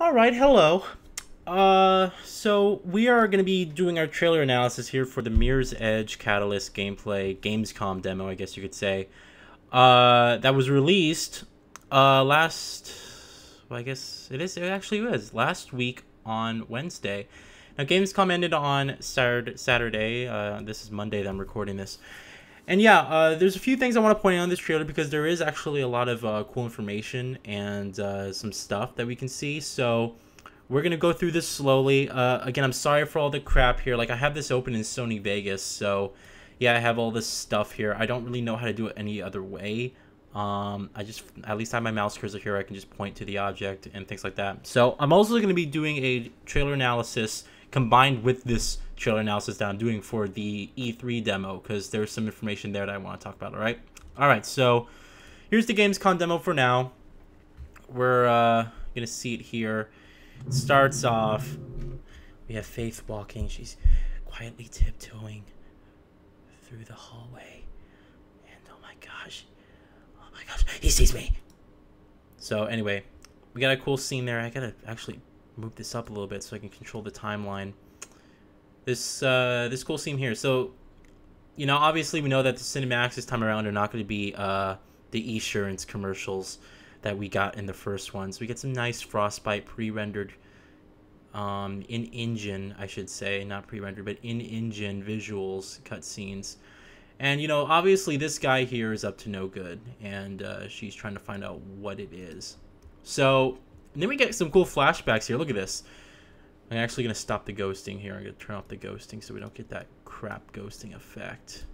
All right, hello. So we are going to be doing our trailer analysis here for the Mirror's Edge Catalyst gameplay Gamescom demo, I guess you could say. That was released last. Well, I guess it is. It actually was last week on Wednesday. Now Gamescom ended on Saturday. This is Monday that I'm recording this. And yeah, there's a few things I want to point out on this trailer because there is actually a lot of cool information and some stuff that we can see. So we're going to go through this slowly. Again, I'm sorry for all the crap here. Like, I have this open in Sony Vegas, so yeah, I have all this stuff here. I don't really know how to do it any other way. At least I have my mouse cursor here. I can just point to the object and things like that. So I'm also going to be doing a trailer analysis combined with this trailer analysis that I'm doing for the E3 demo, because there's some information there that I want to talk about. All right, so here's the Gamescom demo for now. We're gonna see it here. It starts off, we have Faith walking. She's quietly tiptoeing through the hallway, and oh my gosh, he sees me. So anyway, we got a cool scene there. I gotta actually move this up a little bit so I can control the timeline. This cool scene here. So, you know, obviously we know that the cinematics this time around are not going to be the Esurance commercials that we got in the first ones. We get some nice Frostbite pre-rendered in-engine, I should say, not pre-rendered, but in-engine visuals, cutscenes. And, you know, obviously this guy here is up to no good, and she's trying to find out what it is. So, and then we get some cool flashbacks here. Look at this. I'm actually going to stop the ghosting here. I'm going to turn off the ghosting so we don't get that crap ghosting effect.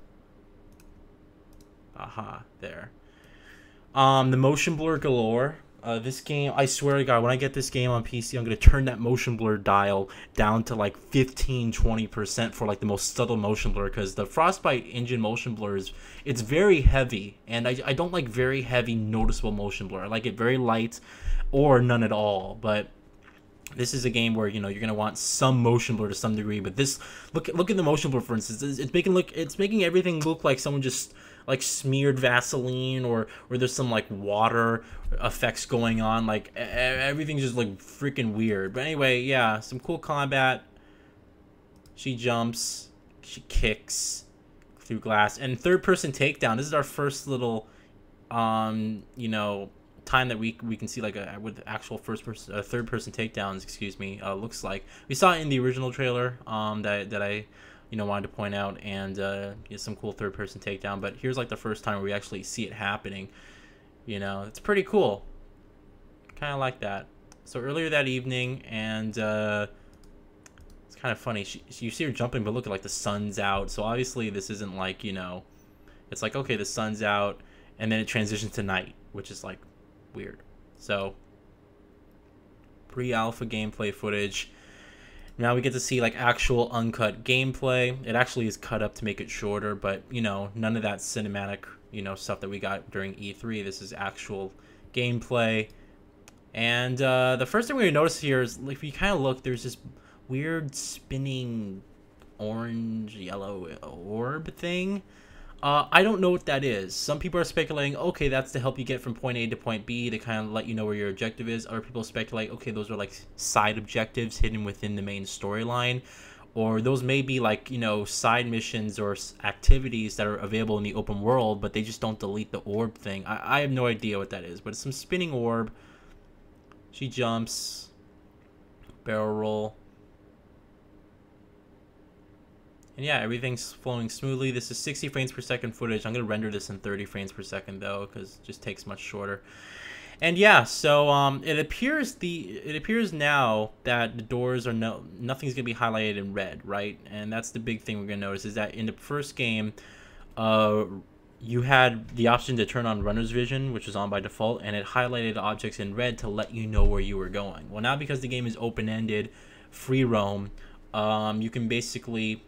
Aha, there. The motion blur galore. This game, I swear to God, when I get this game on PC, I'm going to turn that motion blur dial down to like 15-20% for like the most subtle motion blur, because the Frostbite engine motion blur it's very heavy, and I don't like very heavy noticeable motion blur. I like it very light or none at all, but this is a game where, you know, you're gonna want some motion blur to some degree. But this, look at the motion blur, for instance. It's making everything look like someone just like smeared Vaseline, or there's some like water effects going on. Like everything's just like freaking weird. But anyway, yeah, some cool combat. She jumps, she kicks through glass, and third person takedown. This is our first little, you know, time that we can see like with actual third person takedowns, excuse me, looks like. We saw it in the original trailer that I, you know, wanted to point out, and get some cool third person takedown. But here's like the first time where we actually see it happening. You know, it's pretty cool. Kind of like that. So earlier that evening, and it's kind of funny. You see her jumping, but look at, like, the sun's out. So obviously this isn't like, you know, it's like, okay, the sun's out, and then it transitions to night, which is like weird. So pre-alpha gameplay footage. Now we get to see like actual uncut gameplay. It actually is cut up to make it shorter, but, you know, none of that cinematic, you know, stuff that we got during E3. This is actual gameplay. And the first thing we're gonna notice here is, if you kind of look, there's this weird spinning orange yellow orb thing. I don't know what that is. Some people are speculating, okay, that's to help you get from point A to point B, to kind of let you know where your objective is. Other people speculate, okay, those are like side objectives hidden within the main storyline. Or those may be like, you know, side missions or activities that are available in the open world, but they just don't delete the orb thing. I have no idea what that is, but it's some spinning orb. She jumps. Barrel roll. And yeah, everything's flowing smoothly. This is 60 frames per second footage. I'm going to render this in 30 frames per second, though, because it just takes much shorter. And yeah, so it appears now that the doors are nothing's going to be highlighted in red, right? And that's the big thing we're going to notice, is that in the first game, you had the option to turn on runner's vision, which was on by default, and it highlighted objects in red to let you know where you were going. Well, now because the game is open-ended, free roam, you can basically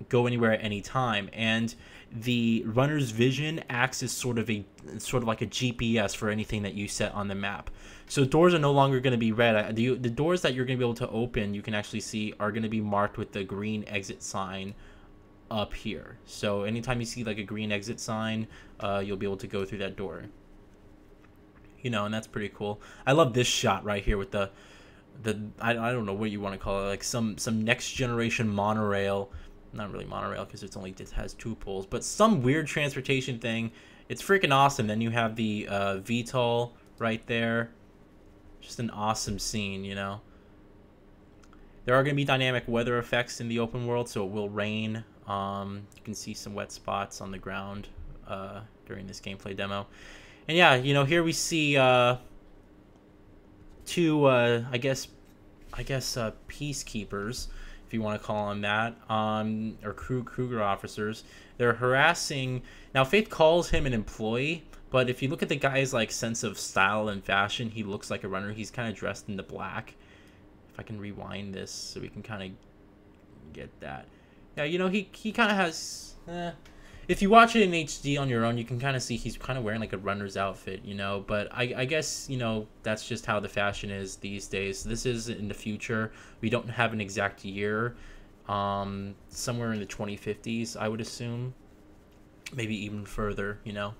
go anywhere at any time, and the runner's vision acts as sort of like a GPS for anything that you set on the map. So doors are no longer going to be red. The doors that you're going to be able to open, you can actually see, are going to be marked with the green exit sign up here. So anytime you see like a green exit sign, you'll be able to go through that door. You know, and that's pretty cool. I love this shot right here with the I don't know what you want to call it, like some next generation monorail. Not really monorail because it's only, it has 2 poles, but some weird transportation thing. It's freaking awesome. Then you have the VTOL right there. Just an awesome scene, you know. There are going to be dynamic weather effects in the open world, so it will rain. You can see some wet spots on the ground during this gameplay demo. And yeah, you know, here we see 2, I guess peacekeepers, if you want to call them that, or Kruger officers. They're harassing. Now, Faith calls him an employee, but if you look at the guy's like sense of style and fashion, he looks like a runner. He's kind of dressed in the black. If I can rewind this so we can kind of get that. Yeah, you know, he kind of has... if you watch it in HD on your own, you can kind of see he's kind of wearing like a runner's outfit, you know. But I guess, you know, that's just how the fashion is these days. This is in the future. We don't have an exact year. Somewhere in the 2050s, I would assume. Maybe even further, you know.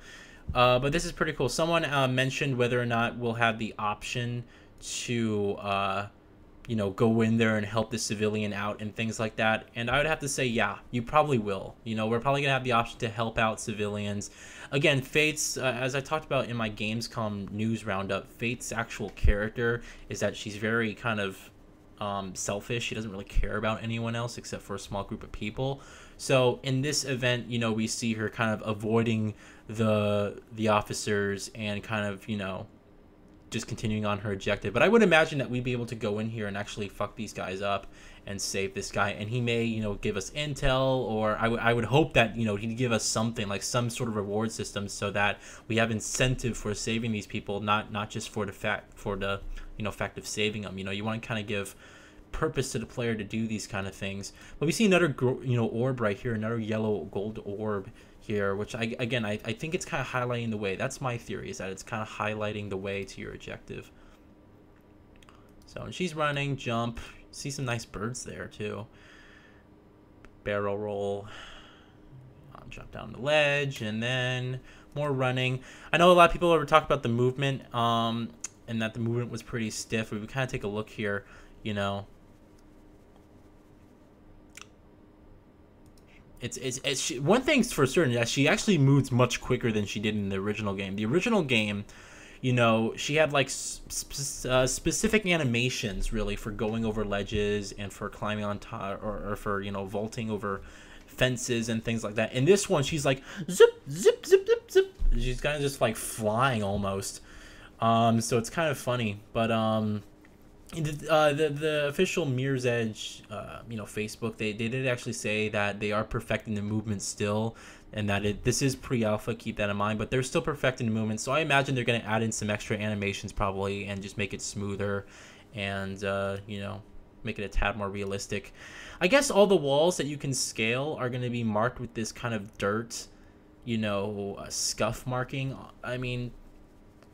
But this is pretty cool. Someone mentioned whether or not we'll have the option to... you know, go in there and help the civilian out and things like that. And I would have to say, yeah, you probably will. You know, we're probably gonna have the option to help out civilians. Again, Faith's, as I talked about in my Gamescom news roundup, Faith's actual character is that she's very kind of selfish. She doesn't really care about anyone else except for a small group of people. So in this event, you know, we see her kind of avoiding the officers and kind of, you know, just continuing on her objective. But I would imagine that we'd be able to go in here and actually fuck these guys up and save this guy, and he may, you know, give us intel, or I would hope that, you know, he'd give us something like some sort of reward system so that we have incentive for saving these people, not just for the fact of saving them. You know, you want to kind of give purpose to the player to do these kind of things. But we see another, you know, orb right here, another yellow gold orb here, which I think it's kind of highlighting the way. That's my theory, is that it's kind of highlighting the way to your objective. So, and she's running, jump, see some nice birds there too. Barrel roll, jump down the ledge, and then more running. I know a lot of people ever talk about the movement, and that the movement was pretty stiff. But we kind of take a look here, you know. It's one thing's for certain, that she actually moves much quicker than she did in the original game. The original game, you know, she had like specific animations really for going over ledges and for climbing on top, or for, you know, vaulting over fences and things like that. In this one, she's like zip zip zip zip zip. She's kind of just like flying almost. So it's kind of funny, but the official Mirror's Edge, you know, Facebook, they did actually say that they are perfecting the movement still, and that this is pre-alpha, keep that in mind, but they're still perfecting the movement. So I imagine they're going to add in some extra animations probably and just make it smoother and, you know, make it a tad more realistic. I guess all the walls that you can scale are going to be marked with this kind of dirt, you know, scuff marking. I mean,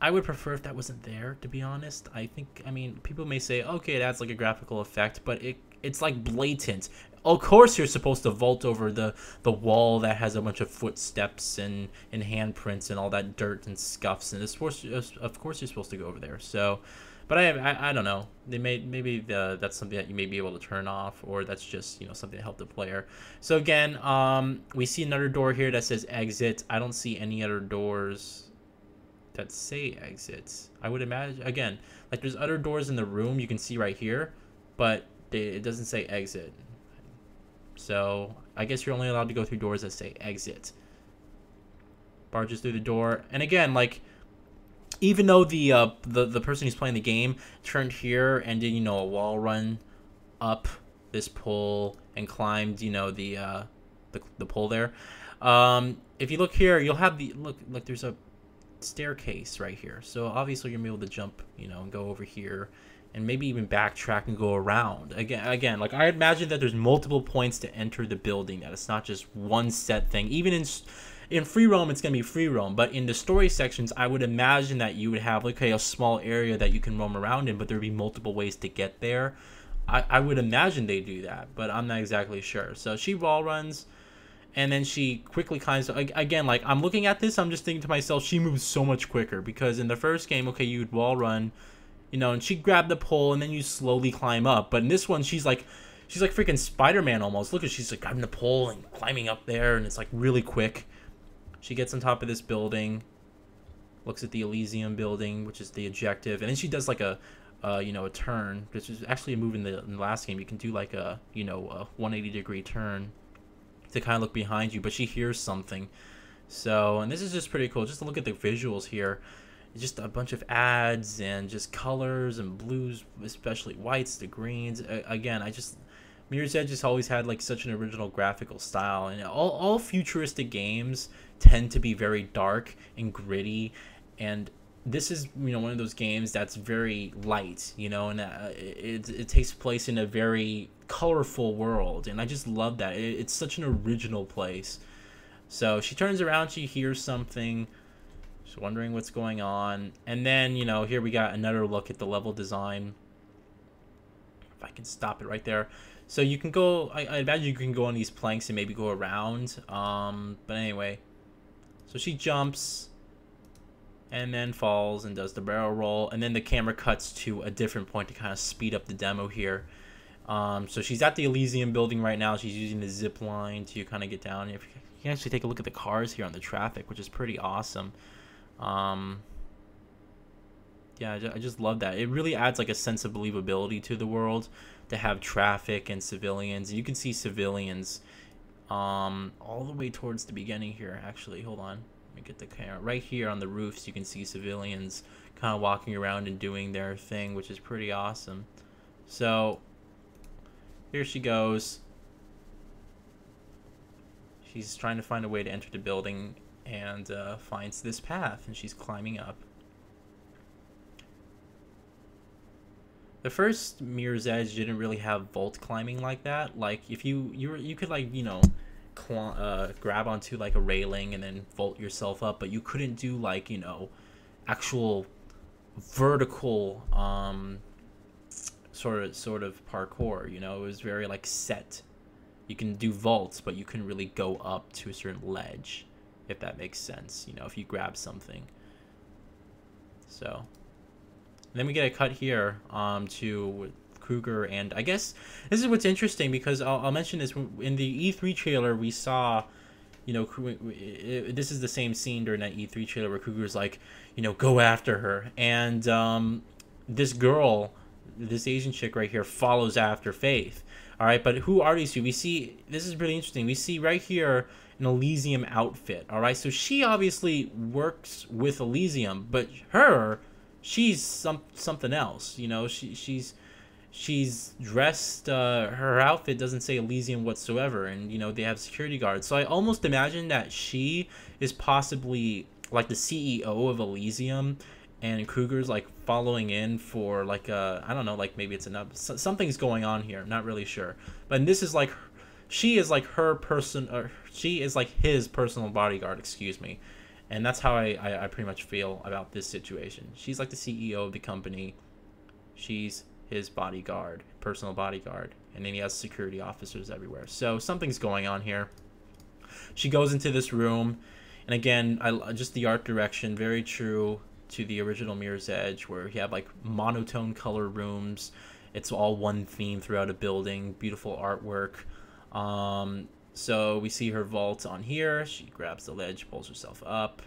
I would prefer if that wasn't there, to be honest. I mean, people may say, okay, it adds like a graphical effect, but it's like blatant. Of course you're supposed to vault over the wall that has a bunch of footsteps and handprints and all that dirt and scuffs, and of course you're supposed to go over there. So, but I don't know. Maybe that's something that you may be able to turn off, or that's just, you know, something to help the player. So again, we see another door here that says exit. I don't see any other doors that say exits. I would imagine, again, like there's other doors in the room you can see right here, but it doesn't say exit. So I guess you're only allowed to go through doors that say exit. Barges through the door, and again, like, even though the person who's playing the game turned here and did, you know, a wall run up this pole and climbed, you know, the pole there. If you look here, you'll have look. There's a staircase right here, so obviously you're gonna be able to jump, you know, and go over here and maybe even backtrack and go around again. Like, I imagine that there's multiple points to enter the building, that it's not just one set thing. Even in free roam, it's gonna be free roam, but in the story sections, I would imagine that you would have, like, okay, a small area that you can roam around in, but there'd be multiple ways to get there. I would imagine they do that, but I'm not exactly sure. So she wall runs, and then she quickly climbs. Again, like, I'm looking at this, I'm just thinking to myself, she moves so much quicker, because in the first game, okay, you'd wall run, you know, and she grabbed the pole, and then you slowly climb up. But in this one, she's like freaking Spider-Man almost. Look at, she's like grabbing the pole and climbing up there, and it's like really quick. She gets on top of this building, looks at the Elysium building, which is the objective, and then she does like a you know, a turn, which is actually a move in the last game. You can do like a, you know, a 180-degree turn to kind of look behind you, but she hears something. So, and this is just pretty cool. Just to look at the visuals here, just a bunch of ads and just colors and blues, especially whites, the greens. Again, Mirror's Edge just always had like such an original graphical style, and all futuristic games tend to be very dark and gritty, and this is, you know, one of those games that's very light, you know, and it takes place in a very colorful world, and I just love that. It's such an original place. So she turns around, she hears something, she's wondering what's going on, and then, you know, here we got another look at the level design. If I can stop it right there. So you can go, I imagine you can go on these planks and maybe go around, but anyway. So she jumps, and then falls and does the barrel roll, and then the camera cuts to a different point to kind of speed up the demo here. So she's at the Elysium building right now. She's using the zip line to kind of get down. If you can actually take a look at the cars here on the traffic, which is pretty awesome. Yeah, I just love that. It really adds like a sense of believability to the world to have traffic and civilians. You can see civilians all the way towards the beginning here. Actually, hold on. Let me get the camera. Right here on the roofs, you can see civilians kind of walking around and doing their thing, which is pretty awesome. So here she goes. She's trying to find a way to enter the building and finds this path, and she's climbing up. The first Mirror's Edge didn't really have vault climbing like that. Like if you could, like, you know, grab onto like a railing and then vault yourself up, but you couldn't do like, you know, actual vertical sort of parkour. You know, it was very like set. You can do vaults, but you couldn't really go up to a certain ledge, if that makes sense, you know, if you grab something. So then we get a cut here to Kruger, and I guess this is what's interesting, because I'll mention this. In the E3 trailer we saw, you know, this is the same scene during that E3 trailer where Kruger's like, you know, go after her, and this girl, this Asian chick right here, follows after Faith. All right, but who are these two? We see, this is really interesting, we see right here an Elysium outfit. All right, so she obviously works with Elysium, but she's something else. You know, she's dressed, her outfit doesn't say Elysium whatsoever, and you know, they have security guards. So I almost imagine that she is possibly like the CEO of Elysium, and Kruger's like following in for like I don't know, like maybe it's something's going on here, I'm not really sure. But this is like, she is like she is like his personal bodyguard, excuse me. And that's how I pretty much feel about this situation. She's like the CEO of the company. She's his bodyguard, personal bodyguard. And then he has security officers everywhere. So something's going on here. She goes into this room. And again, just the art direction, very true to the original Mirror's Edge, where you have like monotone color rooms. It's all one theme throughout a building. Beautiful artwork. So we see her vault on here. She grabs the ledge, pulls herself up.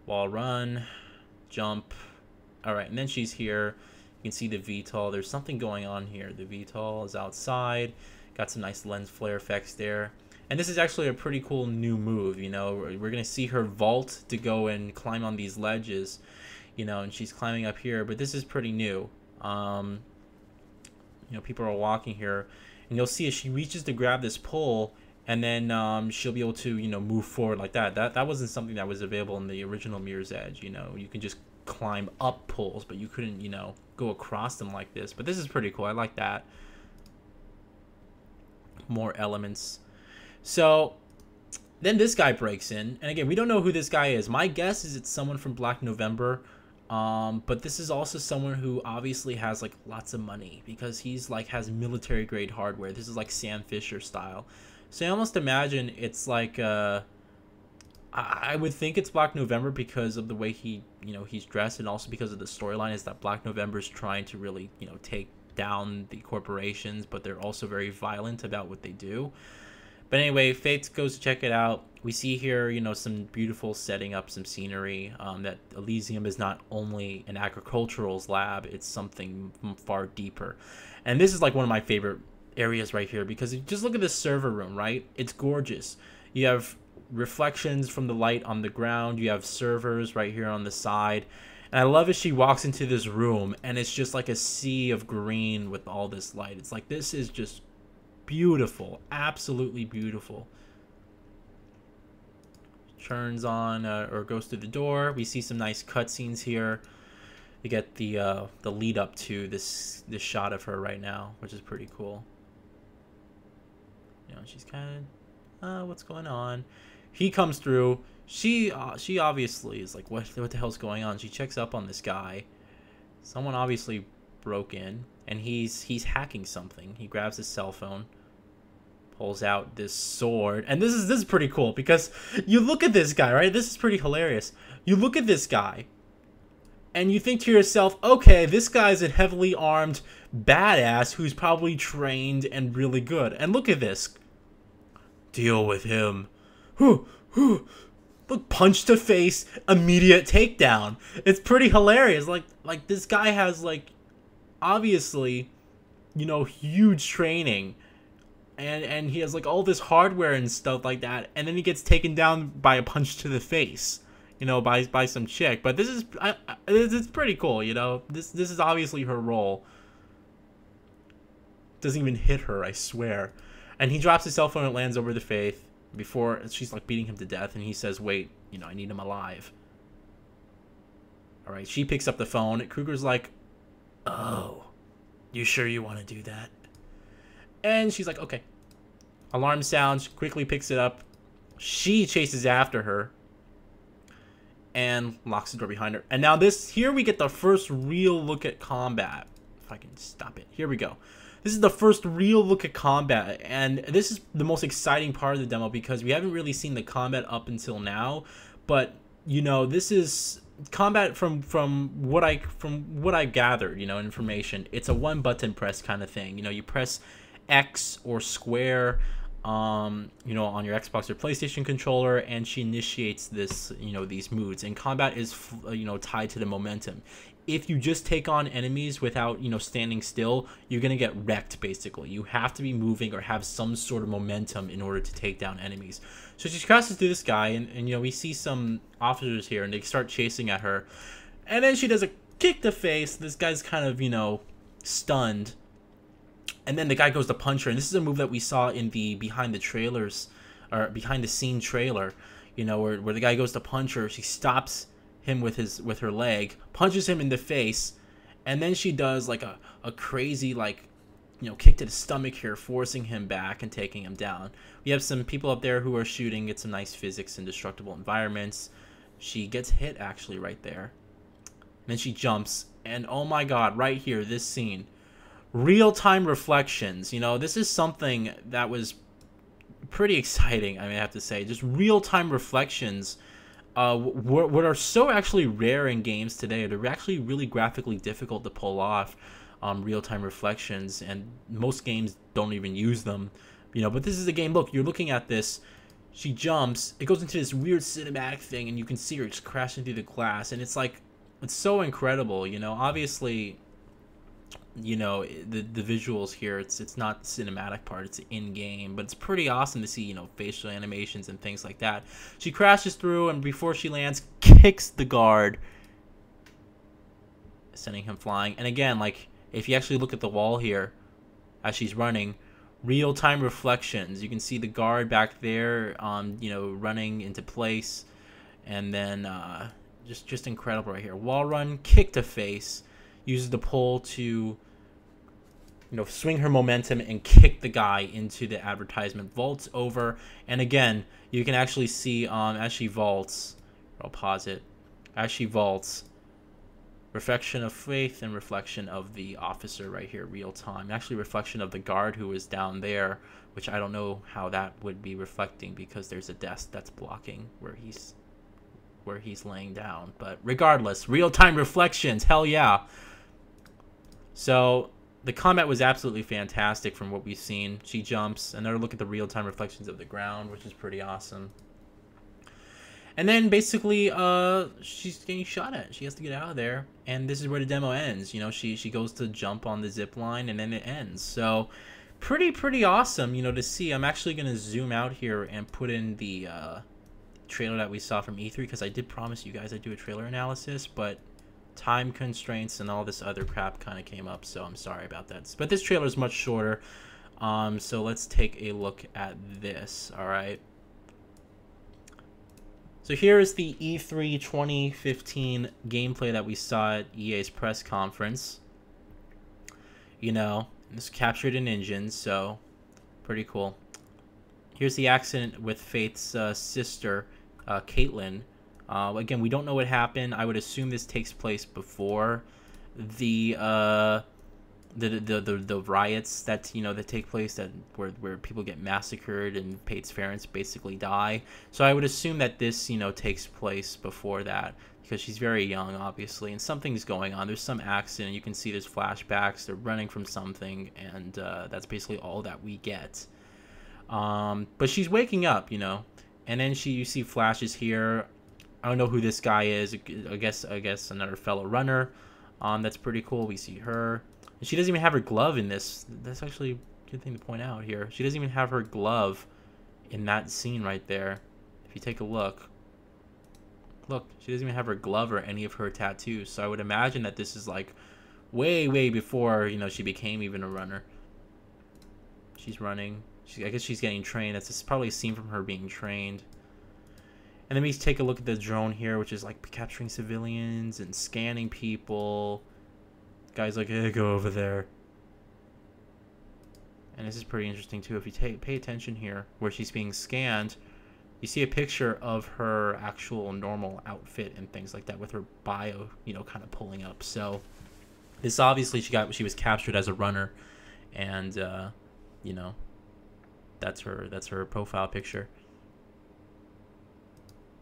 Wall run, jump. All right, and then she's here. You can see the VTOL. There's something going on here. The VTOL is outside. Got some nice lens flare effects there. And this is actually a pretty cool new move. You know, we're going to see her vault to go and climb on these ledges. You know, and she's climbing up here. But this is pretty new. You know, people are walking here. And you'll see as she reaches to grab this pole, and then she'll be able to, you know, move forward like that. That wasn't something that was available in the original Mirror's Edge. You know, you can just climb up poles, but you couldn't, you know, go across them like this. But this is pretty cool. I like that. More elements. So then this guy breaks in, and again, we don't know who this guy is. My guess is it's someone from Black November. But this is also someone who obviously has like lots of money, because he's like has military grade hardware. This is like Sam Fisher style. So I almost imagine it's like I would think it's Black November because of the way he's dressed, and also because of the storyline is that Black November is trying to really, take down the corporations, but they're also very violent about what they do. But anyway, Faith goes to check it out. We see here, some beautiful setting up, some scenery. That Elysium is not only an agricultural lab, it's something far deeper. And this is like one of my favorite areas right here, because just look at this server room, right? It's gorgeous. You have reflections from the light on the ground. You have servers right here on the side. And I love as she walks into this room, and it's just like a sea of green with all this light. It's like, this is just beautiful, absolutely beautiful. Turns on or goes through the door. We see some nice cutscenes here. You get the lead up to this shot of her right now, which is pretty cool. She's kind of what's going on. He comes through. She obviously is like, what the hell's going on? She checks up on this guy. Someone obviously broke in, and he's hacking something. He grabs his cell phone, pulls out this sword, and this is pretty cool, because you look at this guy, right? This is pretty hilarious. You look at this guy, and you think to yourself, okay, this guy's a heavily armed badass who's probably trained and really good. And look at this. Deal with him. Look, punch to face, immediate takedown. It's pretty hilarious. Like this guy has, like, obviously, huge training. And he has, like, all this hardware and stuff like that. And then he gets taken down by a punch to the face, by some chick. But this is it's pretty cool, This is obviously her role. Doesn't even hit her, I swear. And he drops his cell phone and lands over the Faith before she's, like, beating him to death. And he says, wait, I need him alive. All right, she picks up the phone. Kruger's like, oh, you sure you want to do that? And she's like, okay. Alarm sounds, quickly picks it up. She chases after her and locks the door behind her. And now here we get the first real look at combat. If I can stop it. Here we go. This is the first real look at combat, and this is the most exciting part of the demo, because we haven't really seen the combat up until now. But this is combat from what I gathered, information. It's a one button press kind of thing. You press X or square, on your Xbox or PlayStation controller, and she initiates this, these moves. And combat is, tied to the momentum. If you just take on enemies without, standing still, you're going to get wrecked, basically. You have to be moving or have some sort of momentum in order to take down enemies. So she crosses through this guy, and we see some officers here, and they start chasing at her. And then she does a kick to face. This guy's kind of, stunned. And then the guy goes to punch her. And this is a move that we saw in the behind the scene trailer, where the guy goes to punch her. She stops him with her leg, punches him in the face, and then she does like a crazy, like, kick to the stomach here, forcing him back and taking him down. We have some people up there who are shooting at some nice physics and destructible environments. She gets hit actually right there. And then she jumps, and oh my god, right here, this scene. Real-time reflections. This is something that was pretty exciting, I have to say. Just real-time reflections. What are so actually rare in games today. They're actually really graphically difficult to pull off, real-time reflections, and most games don't even use them. But this is a game. Look, you're looking at this. She jumps. It goes into this weird cinematic thing, and you can see her just crashing through the glass, and it's like, it's so incredible. Obviously, the visuals here, it's not the cinematic part, it's in game, but it's pretty awesome to see, facial animations and things like that. She crashes through, and before she lands, kicks the guard, sending him flying. And again, like, if you actually look at the wall here as she's running, real-time reflections. You can see the guard back there, running into place, and then just incredible right here. Wall run, kick to face. Uses the pole to, swing her momentum and kick the guy into the advertisement. Vaults over, and again, you can actually see as she vaults. I'll pause it. As she vaults, Reflection of Faith and reflection of the officer right here, real time. Actually, reflection of the guard who is down there, which I don't know how that would be reflecting because there's a desk that's blocking where he's laying down. But regardless, real-time reflections, hell yeah. So the combat was absolutely fantastic from what we've seen. She jumps, another look at the real-time reflections of the ground, which is pretty awesome. And then basically, she's getting shot at. She has to get out of there, and this is where the demo ends. You know, she goes to jump on the zip line, and then it ends. So, pretty awesome. You know, to see. I'm actually gonna zoom out here and put in the trailer that we saw from E3 because I did promise you guys I'd do a trailer analysis, but time constraints and all this other crap kind of came up, so I'm sorry about that. But this trailer is much shorter. So let's take a look at this. All right. So here is the E3 2015 gameplay that we saw at EA's press conference. You know, it's captured in engines, so pretty cool. Here's the accident with Faith's sister, Caitlin. Again, we don't know what happened. I would assume this takes place before the riots that that take place where people get massacred and Faith's parents basically die. So I would assume that this takes place before that because she's very young, obviously, and something's going on. There's some accident. You can see there's flashbacks. They're running from something, and that's basically all that we get. But she's waking up, and then you see flashes here. I don't know who this guy is. I guess another fellow runner. That's pretty cool. We see her. And she doesn't even have her glove in this. That's actually a good thing to point out here. She doesn't even have her glove in that scene right there. If you take a look. Look, she doesn't even have her glove or any of her tattoos. So I would imagine that this is like way before, she became even a runner. She's running. I guess she's getting trained. That's probably a scene from her being trained. And then we take a look at the drone here, which is like capturing civilians and scanning people. Guy's like, hey, go over there. And this is pretty interesting too. If you pay attention here, where she's being scanned, you see a picture of her actual normal outfit and things like that with her bio, kind of pulling up. So this obviously she was captured as a runner, and that's her profile picture.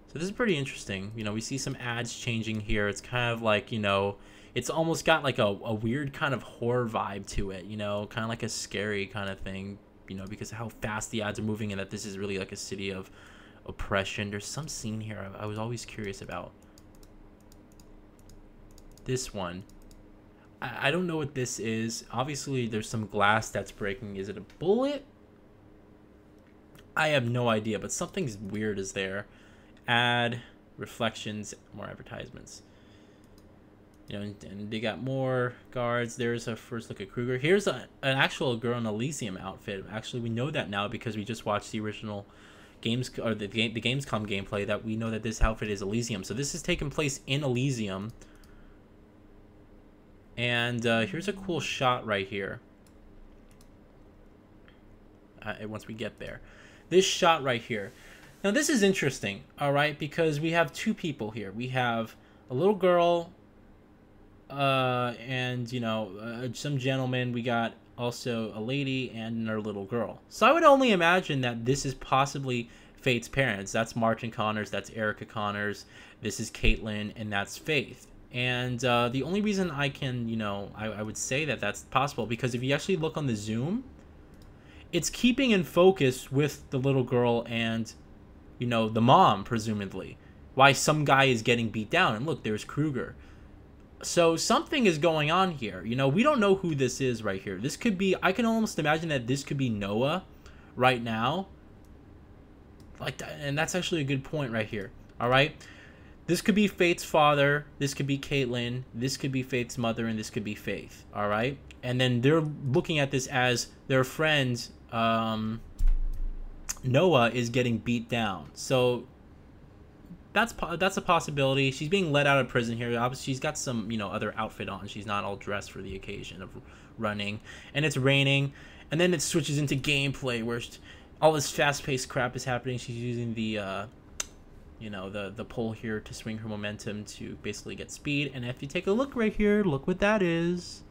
So this is pretty interesting. We see some ads changing here. It's kind of like, it's almost got like a weird kind of horror vibe to it, kind of like a scary kind of thing, because of how fast the ads are moving and that this is really like a city of oppression. There's some scene here I was always curious about. This one. I don't know what this is. Obviously, there's some glass that's breaking. Is it a bullet? I have no idea, but something's weird is there. Ad, reflections, more advertisements. And they got more guards. There's a first look at Kruger. Here's an actual girl in Elysium outfit. Actually, we know that now because we just watched the original the Gamescom gameplay, that we know that this outfit is Elysium. So this is taking place in Elysium. And here's a cool shot right here. Once we get there. This shot right here. Now, this is interesting, all right, because we have two people here. We have a little girl and, some gentleman. We got also a lady and her little girl. So I would only imagine that this is possibly Faith's parents. That's Martin Connors. That's Erica Connors. This is Caitlin, and that's Faith. And the only reason I can, I would say that that's possible, because if you actually look on the zoom, it's keeping in focus with the little girl and the mom, presumably, why some guy is getting beat down. And look, there's Kruger. So something is going on here. We don't know who this is right here. This could be, I can almost imagine that this could be Noah right now. Like that, and that's actually a good point right here. All right. This could be Faith's father. This could be Caitlin. This could be Faith's mother, and this could be Faith. All right. And then they're looking at this as their friend, Noah, is getting beat down. So that's a possibility. She's being let out of prison here. Obviously, she's got some other outfit on. She's not all dressed for the occasion of running, and it's raining. And then it switches into gameplay where all this fast-paced crap is happening. She's using the you know, the pull here to swing her momentum to basically get speed. And if you take a look right here, look what that is.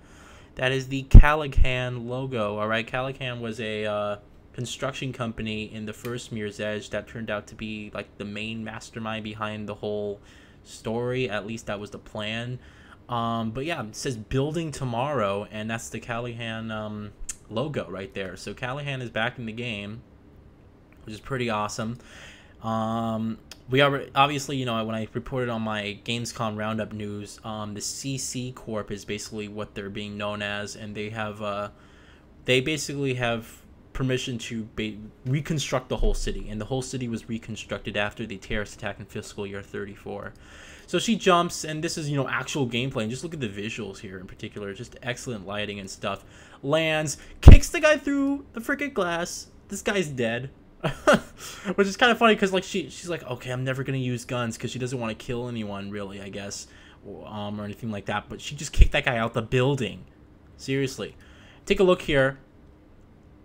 That is the Callaghan logo. All right, Callaghan was a construction company in the first Mirror's Edge that turned out to be like the main mastermind behind the whole story. At least that was the plan. But yeah, it says building tomorrow, and that's the Callaghan logo right there. So Callaghan is back in the game, which is pretty awesome. We are obviously, you know, when I reported on my Gamescom roundup news, the CC Corp is basically what they're being known as, and they have they basically have permission to reconstruct the whole city, and the whole city was reconstructed after the terrorist attack in fiscal year 34. So she jumps, and this is, you know, actual gameplay, and just look at the visuals here in particular, just excellent lighting and stuff. Lands, kicks the guy through the freaking glass. This guy's dead. Which is kind of funny because like she's like, okay, I'm never gonna use guns because she doesn't want to kill anyone really, I guess, or anything like that. But she just kicked that guy out the building. Seriously, take a look here,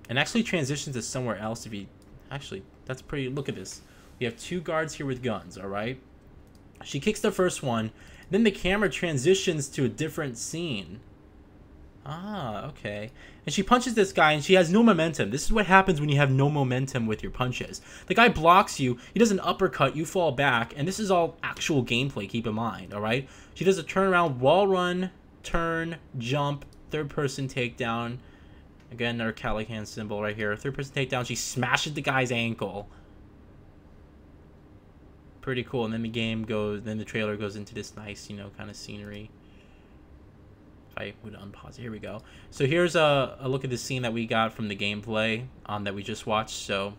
and actually transitions to somewhere else. If you actually, that's pretty. Look at this. We have two guards here with guns. All right. She kicks the first one, then the camera transitions to a different scene. Ah, okay. And she punches this guy, and she has no momentum. This is what happens when you have no momentum with your punches. The guy blocks you. He does an uppercut. You fall back. And this is all actual gameplay, keep in mind, all right? She does a turnaround, wall run, turn, jump, third-person takedown. Again, another Callaghan symbol right here. Third-person takedown. She smashes the guy's ankle. Pretty cool. And then the game goes, then the trailer goes into this nice, you know, kind of scenery. I would unpause it. Here we go. So here's a look at the scene that we got from the gameplay that we just watched. So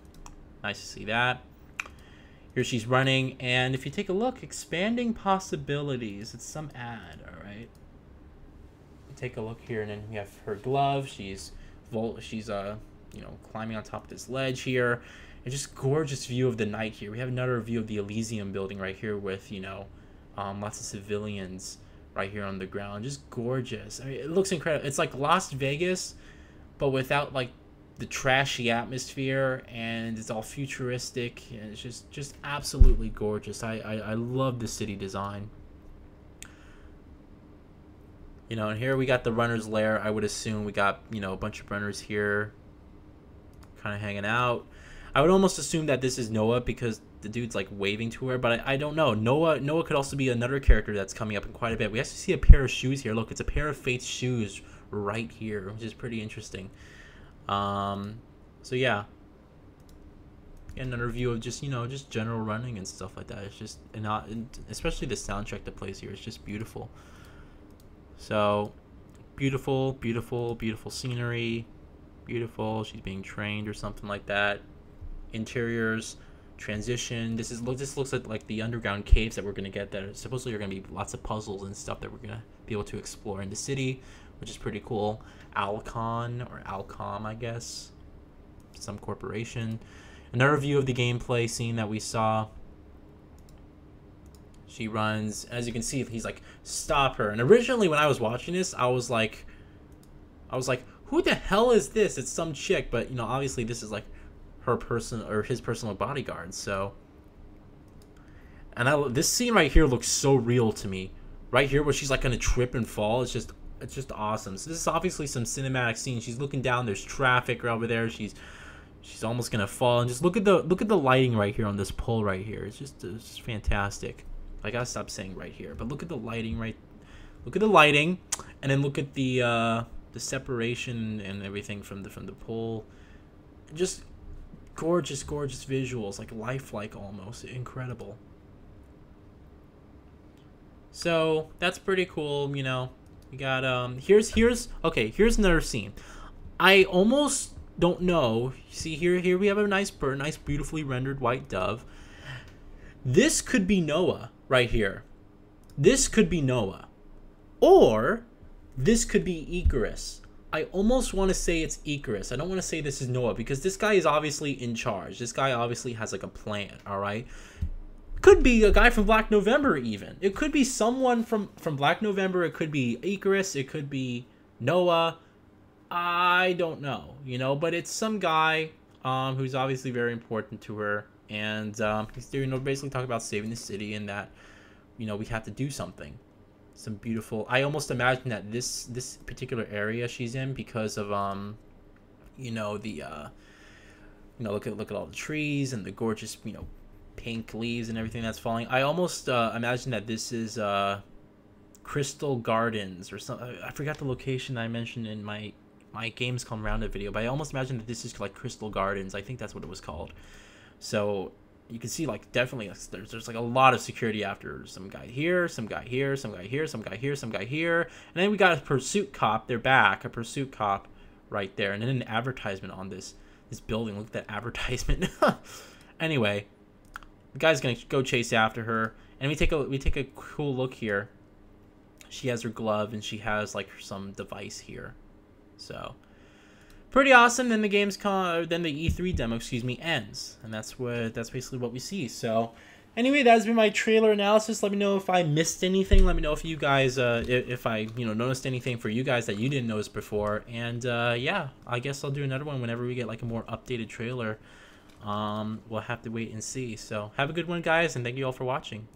nice to see that. Here she's running, and if you take a look, expanding possibilities. It's some ad, all right. Take a look here, and then we have her glove. She's you know, climbing on top of this ledge here. And just gorgeous view of the night here. We have another view of the Elysium building right here with, you know, lots of civilians right here on the ground. Just gorgeous. I mean, it looks incredible. It's like Las Vegas, but without like the trashy atmosphere, and it's all futuristic, and it's just absolutely gorgeous. I love the city design. You know, and here we got the runner's lair. I would assume we got, you know, a bunch of runners here kind of hanging out. I would almost assume that this is Noah because the dude's like waving to her, but I don't know. Noah could also be another character that's coming up in quite a bit. We actually see a pair of shoes here. Look, it's a pair of Faith's shoes right here, which is pretty interesting. So yeah. And another view of just, you know, just general running and stuff like that. It's just, and especially the soundtrack that plays here. It's just beautiful. So beautiful, beautiful, beautiful scenery. Beautiful. She's being trained or something like that. Interiors, transition. This looks like the underground caves that we're gonna get. That supposedly are gonna be lots of puzzles and stuff that we're gonna be able to explore in the city, which is pretty cool. Alcon or Alcom, I guess, some corporation. Another view of the gameplay scene that we saw. She runs. As you can see, he's like, stop her. And originally when I was watching this, I was like, who the hell is this? It's some chick, but you know, obviously this is like her person or his personal bodyguard. So, and this scene right here looks so real to me. Right here, where she's like gonna trip and fall. It's just awesome. So this is obviously some cinematic scene. She's looking down. There's traffic over there. She's almost gonna fall. And just look at the lighting right here on this pole right here. It's just fantastic. I gotta stop saying right here, but look at the lighting right. Look at the lighting, and then look at the separation and everything from the pole. Just gorgeous visuals, like lifelike almost. Incredible. So that's pretty cool. You know, we got here's another scene. I almost don't know. See here we have a nice bird, nice beautifully rendered white dove. This could be Noah right here. This could be Noah, or this could be Icarus. I almost want to say it's Icarus. I don't want to say this is Noah because this guy is obviously in charge. This guy obviously has like a plan, all right? Could be a guy from Black November even. It could be someone from Black November. It could be Icarus. It could be Noah. I don't know, you know, but it's some guy who's obviously very important to her. and he's basically talking about saving the city and that we have to do something. Some beautiful. I almost imagine that this particular area she's in, because of the look at all the trees and the gorgeous pink leaves and everything that's falling. I almost imagine that this is Crystal Gardens or something. I forgot the location I mentioned in my Gamescom roundup video, but I almost imagine that this is like Crystal Gardens. I think that's what it was called. So you can see like definitely there's like a lot of security after some guy here, some guy here, some guy here, some guy here, some guy here, and then we got a pursuit cop. They're back, a pursuit cop right there, and then an advertisement on this building. Look at that advertisement. Anyway, the guy's gonna go chase after her, and we take a cool look here. She has her glove and she has like some device here, so pretty awesome. Then the E3 demo, ends, and that's basically what we see. So anyway, that's been my trailer analysis. Let me know if I missed anything. Let me know if you guys if I noticed anything for you guys that you didn't notice before. And yeah, I guess I'll do another one whenever we get like a more updated trailer. We'll have to wait and see. So have a good one, guys, and thank you all for watching.